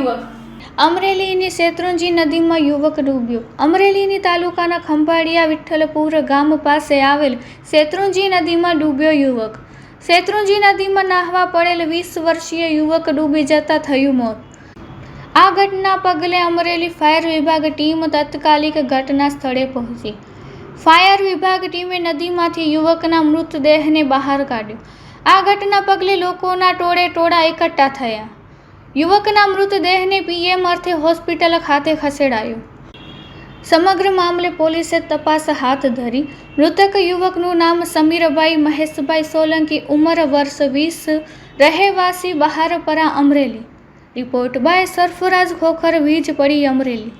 યુવક. અમરેલીની શેત્રુંજી નદીમાં યુવક ડૂબ્યો. અમરેલીની તાલુકાના ખંભાળિયા વિઠ્ઠલપુર ગામ પાસે આવેલ શેત્રુંજી નદીમાં ડૂબ્યો યુવક. શેત્રુંજી નદીમાં નાહવા પડેલ 20 વર્ષીય યુવક ડૂબી જતા થયું મોત. આ ઘટના પગલે અમરેલી ફાયર વિભાગ ટીમ તાત્કાલિક ઘટના સ્થળે પહોંચી. ફાયર વિભાગ ટીમે નદીમાંથી યુવકના મૃતદેહને બહાર કાઢ્યો. આ ઘટના પગલે લોકોના ટોળા એકઠા થયા. યુવકના મૃતદેહને પીએમ અર્થે હોસ્પિટલ ખાતે ખસેડાયો. સમગ્ર મામલે પોલીસે તપાસ હાથ ધરી. મૃતક યુવકનું નામ સમીરભાઈ મહેશભાઈ સોલંકી, ઉંમર વર્ષ 20, રહેવાસી બહારપરા, અમરેલી. રિપોર્ટ બાય સરફરાજ ખોખર, વીજ પડી, અમરેલી.